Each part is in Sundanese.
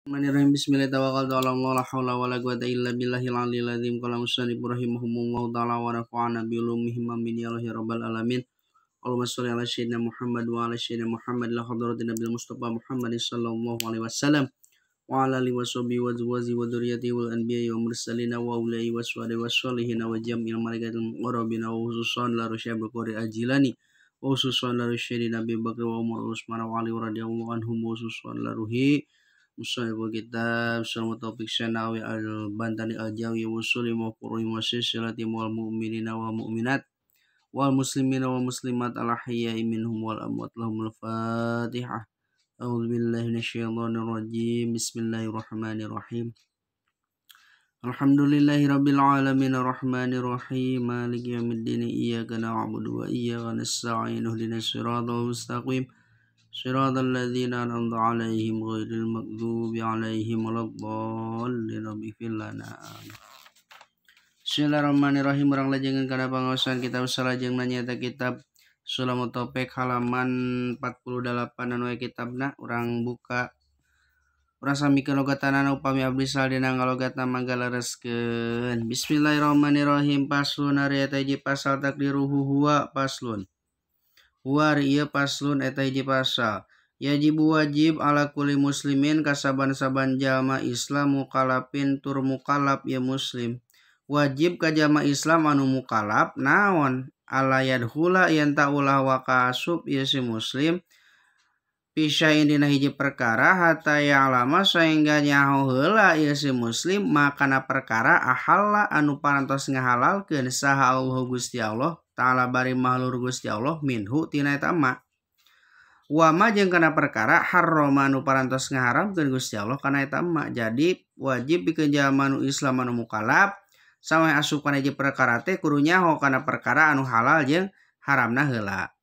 Bismillahirrahmanirrahim. Bismillah tawakkaltu 'ala Allah la haula wala quwata illa billahil aliyil azim. Qala musannif rahimahumullahu ta'ala wa nafa'ana bi ulumihim amin ya Allah ya rabbal alamin. Allahumma shalli ala sayyidina Muhammad wa ala sayyidina Muhammad la hadratin nabil mustafa Muhammad sallallahu alaihi wasallam wa ala alihi washabihi wa azwajihi wa dzurriyyatihi wal anbiya'i wa mursalin wa ulai waswadi wassalihin wa jam'il malaikatil muqarrabin wa khususan la rusyabil qori ajilani wa khususan la rusyidi Nabi Bakr wa Umar Utsman wa Ali radhiyallahu anhum wa khususan la ruhi Musnadul Kitab Sama Topik Syanawi Al-Bantani Al-Jawi Wusuli Mawfurri Silati wal mu'minina wal mu'minat wal muslimina wal muslimat al-ahya'i minhum wal amwat lahumul fatihah. A'udzu billahi minasyaitonir rajim. Bismillahirrahmanirrahim. Alhamdulillahi rabbil alamin arrahmanir rahim maliki yaumiddin iyyaka na'budu wa iyyaka nasta'in ihdinas siratal mustaqim Shiratal ladzina an'amta 'alaihim ghairil maghdubi 'alaihim waladdallin ighfir lana. Bismillahirrahmanirrahim. Urang lajengan kana pangaosan kitab salajeng nanyata kitab Sulamut Topik halaman 48 anu kitabna urang buka urang samikeun logatanana upami abdi saldina ngalogatna mangga lereskeun. Bismillahirrahmanirrahim. Paslun ari eta hiji pasal takdiruhu huwa paslun. War ieu paslun eta hiji pasal. Yajibu wajib ala kulli muslimin kasaban-saban jalma Islam mukalafin tur mukalaf ya muslim. Wajib ka jalma Islam anu mukalaf naon? Ala yadkhula yen ta ulah wa kasub ieu si muslim pisain dina hiji perkara hatta ya'lama saengga nyaho heula ieu si muslim makana perkara ahalla anu parantos ngahalalkeun saha Allah Gusti Allah ta'ala bari mahlur Gusti Allah minhu tina eta ma. Wa ma jeung kana perkara harrama anu parantos ngaharamkeun Gusti Allah kana eta ma. Jadi wajib pikeun jalma anu Islam anu mukalaf samay asup kana hiji perkara teh kudu nyaho kana perkara anu halal jeung haramna heula.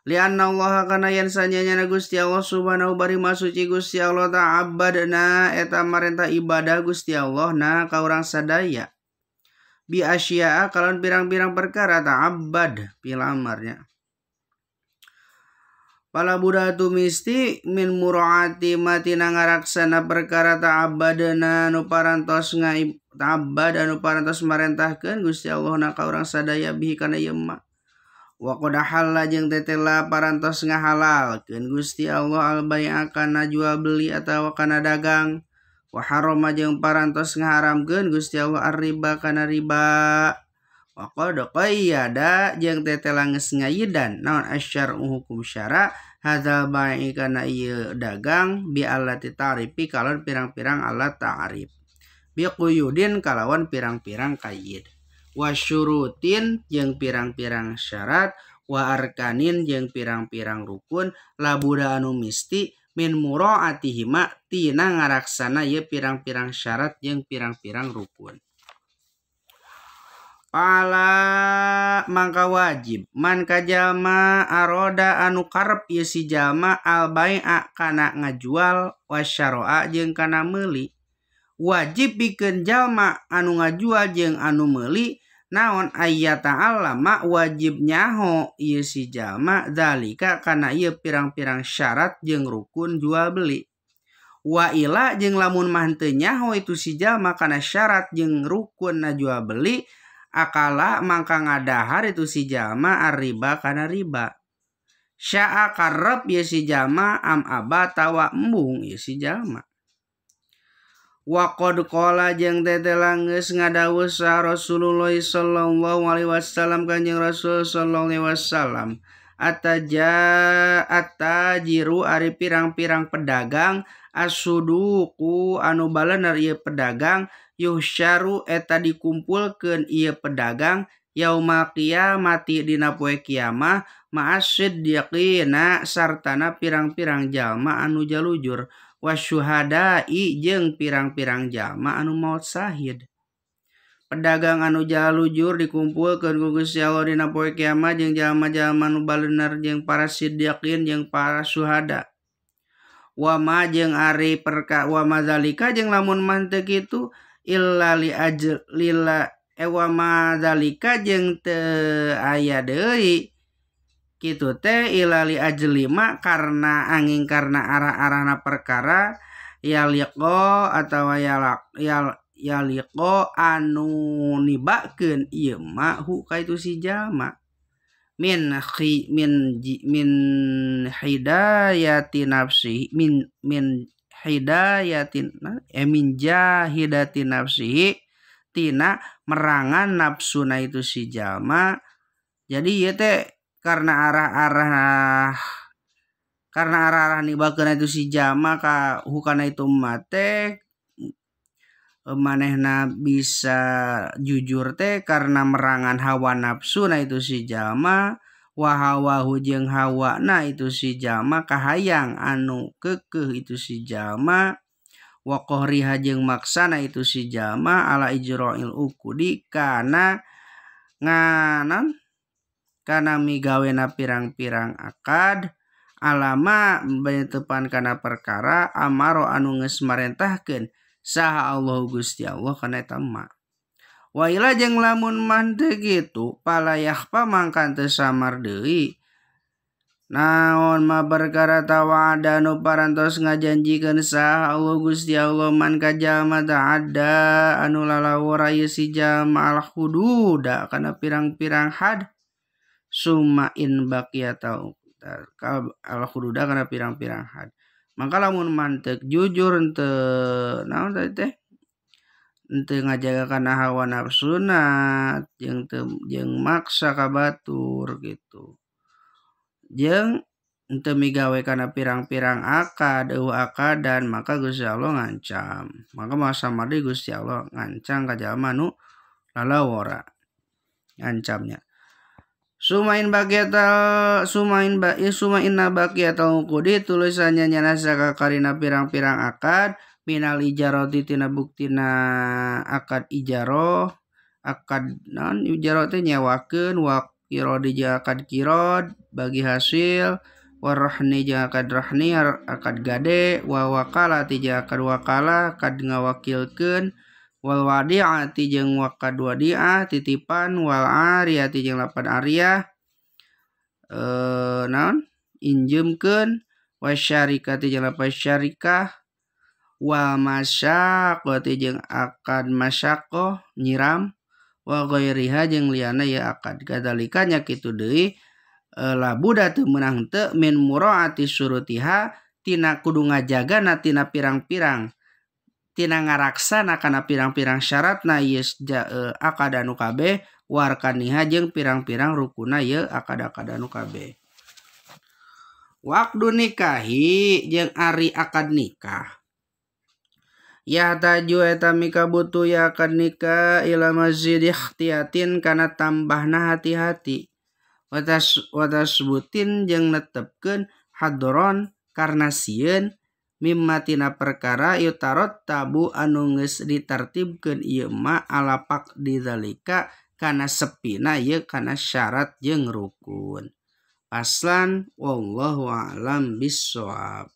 Lianna Allah kana yen sanyana Gusti Allah subhanahu bari masuci Gusti Allah ta'abbadna eta marentah ibadah Gusti Allah na ka urang sadaya. Bi asya'a kalon pirang-pirang perkara ta'abbad pilamarnya. Pala budatu misti min muraati matina ngaraksana perkara ta'abbadna anu parantos ta'abbad anu parantos marentahkeun Gusti Allah na ka urang sadaya bihi kana ieu ma. Wa qad halal jeung tetela parantos ngahalalkeun Gusti Allah al-bai'a kana jual beli atawa kana dagang. Wa harama jeung parantos ngaharamkeun Gusti Allah ar-riba kana riba. Wa qad qayyada jeung tetela geus ngayidan naon asyar'u hukum syara hadzal bai'i kana ieu dagang bi allati ta'rifi kalon pirang-pirang alat ta'rif. Bi quyudin kalawan pirang-pirang qayyid. Wa syurutin jeung pirang-pirang syarat wa arkanin jeung pirang-pirang rukun labuda anu misti min muraatihima tina ngaraksana ieu pirang-pirang syarat jeung pirang-pirang rukun. Pala mangka wajib man ka jalma aroda anu karep ieu si jalma al bai'a kana ngajual wasyara'a jeung kana meuli. Wajib pikeun jalma anu ngajual jeung anu meuli naon ayyata allama wajib nyaho ieu si jalma zalika kana ieu pirang-pirang syarat jeung rukun jual beli. Wa ila jeung lamun mah teu nyaho itu si jalma kana syarat jeung rukun na jual beli akala mangka ngadahar itu si jalma ar-riba kana riba. Sya'a karep ieu si jalma am aba tawa embung ieu si jalma. Wa qad qala jeung tetela geus ngadawuh sa Rasulullah sallallahu alaihi wasallam kanjeng Rasul sallallahu alaihi wasallam atajiru ari pirang-pirang pedagang asuduku anu balener ieu pedagang yuhsyaru eta dikumpulkeun ieu pedagang yaumul qiyamati dina poe kiamah ma'asiddiqina sartana pirang-pirang jalma anu jalujur wasyuhada'i jeung pirang-pirang jalma anu maot syahid. Pedagang anu jalujur dikumpulkeun ku Gusti Allah dina poe kiamat jeung jalma-jalma anu balener jeung para siddiqin jeung para syuhada. Wa ma jeung ari perka wa madzalika jeung lamun mah teu kitu illa li ajlila wa madzalika jeung teu aya deui kitu teh illa li ajlima karena angin karena arah-arahna perkara yaliqo atawa yaliqo anu nibakeun ieu ma hu ka itu si jalma min hidayati nafsi min hidayatin min jahidati nafsihi tina merangan nafsuna itu si jalma. Jadi ieu teh karena arah nibakeun itu si jalma ka hukana itu mate manehna bisa jujur teh karena merangan hawa nafsu na itu si jalma wa hawahu jeung hawana itu si jalma kahayang anu keukeuh itu si jalma wa qahriha jeung maksana itu si jalma ala ijra'il uqudi kana migawena pirang-pirang akad alama benetepan kana perkara amaro anu geus marentahkeun saha Allah Gusti Allah kana eta ma. Wa ila jeung lamun mah teu kitu palayah pamangkan teu samar deui naon ma perkara tawada nu parantos ngajanjikeun saha Allah Gusti Allah man ka jalma ta'adda anu lalawur ieu si jalma al hududa kana pirang-pirang had summa in baqiyata al hududa kana pirang-pirang had. Maka lamun mantek jujur henteu naon teh henteu ngajaga kana hawa nafsuna jeung maksa ka batur gitu. Jeung henteu migawe kana pirang-pirang akad akadan maka Gusti Allah ngancam. Maka masa made Gusti Allah ngancam ka jalma nu lalawora ngancamnya. Sumain baqiyatal uqudi tulisannya nyana sakakarina pirang-pirang akad minal ijarati tina buktina akad ijaroh akad naon ijaroh teh nyewakeun wa qiradi jeung akad qirad bagi hasil warahni jeung akad rahni akad gade wa wakalati jeung akad wakalah akad ngawakilkeun wal wadi'ati jeung wakad wadi'ah titipan wal ariyati jeung lapan ariyah naon injemkeun wasyarikati jeung lapan syarikah wal masyaqati jeung akad masyaqah nyiram wa ghairiha jeung liana ya akad kadalika nya kitu deui labuda teu meunang teu min muraati surutiha tina kudu ngajagana tina pirang-pirang tina ngaraksana kana pirang-pirang syaratna ieu akad anu kabeh warkaniha jeung pirang-pirang rukuna ieu akad-akad anu kabeh. Waktu nikahi jeung ari akad nikah ya taju eta mika butuh ya akad nikah ila mazid ihtiyatin kana tambahna hati-hati watasbutin jeung netepkeun hadron karna sieun mimma tina perkara yutarot tabu anu geus ditartibkeun ieu ma alapak didzalika kana sepina ieu kana syarat jeung rukun. Paslan wallahu a'lam bissawab.